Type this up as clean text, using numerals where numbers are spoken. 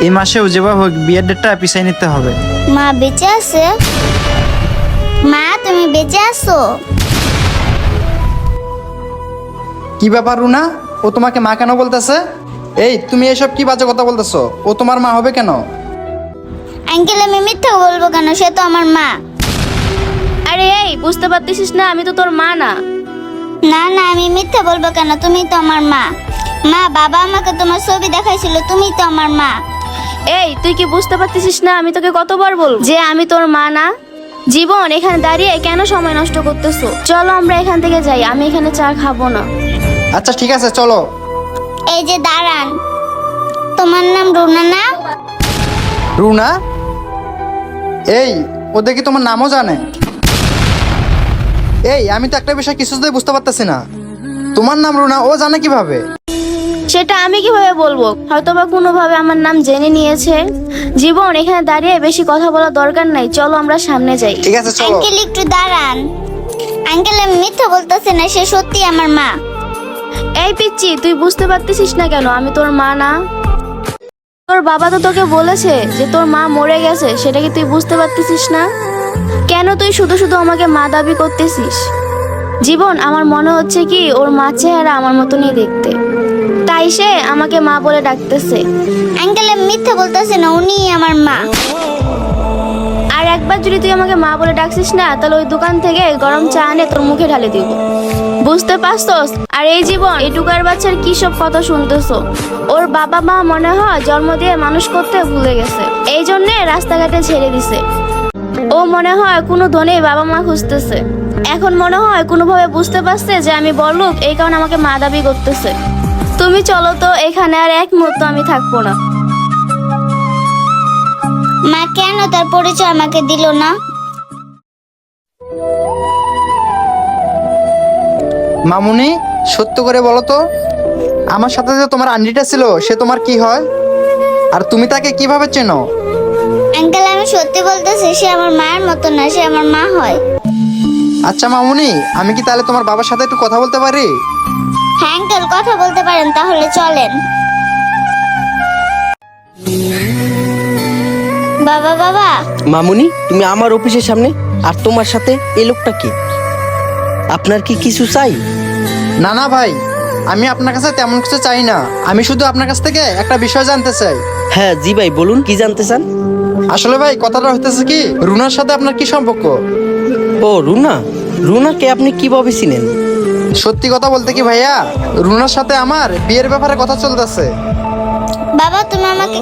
এই মাসেও যেভাবে হোক বিয়ের ডেটটা পিছিয়ে নিতে হবে। মা বেঁচে আছে? মা তুমি বেঁচে আছো? কি ব্যাপার রুনা, ও তোমাকে মা কেন বলতেছে? এই তুমি এসব কি বাজে কথা বলতেছো? ও তোমার মা হবে কেন? আঙ্কেল আমি মিথ্যা বলবো কেন? সে তো আমার মা। আরে এই বুঝতে পারতেছিস না আমি তো তোর মা না। না না আমি মিথ্যা বলবো কেন? তুমি তো আমার মা। মা বাবা আমাকে তোমার ছবি দেখাইছিল, তুমি তো আমার মা। এই তুই কি বুঝতে পারতেছিস না আমি তোকে কতবার বলবো যে আমি তোর মা না? জীবন, এখানে দাঁড়িয়ে কেন সময় নষ্ট করতেছো? চলো আমরা এখান থেকে যাই, আমি এখানে চা খাবো না। আচ্ছা ঠিক আছে চলো। এই যে দাঁড়ান, তোমার নাম রুনা না? রুনা? এই ও দেখি তোমার নামও জানে। এই আমি তো একটা বিষয় কিছুতেই বুঝতে পারতেছি না, তোমার নাম রুনা ও জানে কিভাবে? সেটা আমি কিভাবে বলবো? হয়তোবা কোনোভাবে আমার নাম জেনে নিয়েছে। জীবন, এখানে দাঁড়িয়ে বেশি কথা বলার দরকার নাই, চলো আমরা সামনে যাই। ঠিক আছে চলো। আঙ্কেল একটু দাঁড়ান। আঙ্কেল আমি মিথ্যা বলতেছি না, সে সত্যি আমার মা। এই পিচ্চি, তুই বুঝতে পারতেছিস না কেন আমি তোর মা না? তোর বাবা তো তোকে বলেছে যে তোর মা মরে গেছে, সেটা কি তুই বুঝতে পারতেছিস না? কেন তুই শুধু শুধু আমাকে মা দাবি করতেছিস? জীবন, আমার মনে হচ্ছে কি ওর মা চেহারা আমার মতনই দেখতে, তাই সে আমাকে মা বলে ডাকতেছে। আঙ্কেল আমি মিথ্যা বলতেছি না, উনি আমার মা। আর একবার যদি তুই আমাকে মা বলে ডাকছিস না, তাহলে ওই দোকান থেকে গরম চা এনে তোর মুখে ঢালে দিব, বুঝতে পারছস? আর এই জীবন, এই টুকার বাচ্চার কি সব কথা শুনতেছো? ওর বাবা মা মনে হয় জন্ম দিয়ে মানুষ করতে ভুলে গেছে, এই জন্যে রাস্তাঘাটে ছেড়ে দিছে। ও মনে হয় কোনো ধনী বাবা মা খুঁজতেছে। এখন মনে হয় কোনোভাবে বুঝতে পারছে যে আমি বড়লোক, এই কারণে আমাকে মা দাবি করতেছে। তুমি চলো তো, এখানে আর এক মুহূর্ত আমি থাকবো না। মা কেন তার পরিচয় আমাকে দিল না? মামুনি, সত্য করে বলো তো, আমার সাথে যে তোমার আন্টিটা ছিল সে তোমার কি হয়? আর তুমি তাকে কিভাবে চেনো? আঙ্কেল আমি সত্যি বলতেছি, সে আমার মায়ের মতো না, সে আমার মা হয়। আচ্ছা মামুনি, আমি কি তাহলে তোমার বাবার সাথে একটু কথা বলতে পারি? হ্যাঁ আঙ্কেল কথা বলতে পারেন, তাহলে চলেন। বাবা বাবা। মামুনি, তুমি আমার অফিসের সামনে, আর তোমার সাথে এই লোকটা কি? আপনার কি কিছু চাই? না না ভাই, আমি আপনার কাছে তেমন কিছু চাই না, আমি শুধু আপনার কাছ থেকে একটা বিষয় জানতে চাই। হ্যাঁ জি ভাই, বলুন কি জানতে চান? আসলে ভাই কথাটা হইতেছে কি, রুনার সাথে আপনার কি সম্পর্ক? ও রুনা, রুনাকে আপনি কিভাবে চিনেন? সত্যি কথা বলতে কি ভাইয়া, রুনার সাথে আমার বিয়ের ব্যাপারে কথা চলতেছে। বাবা তুমি আমাকে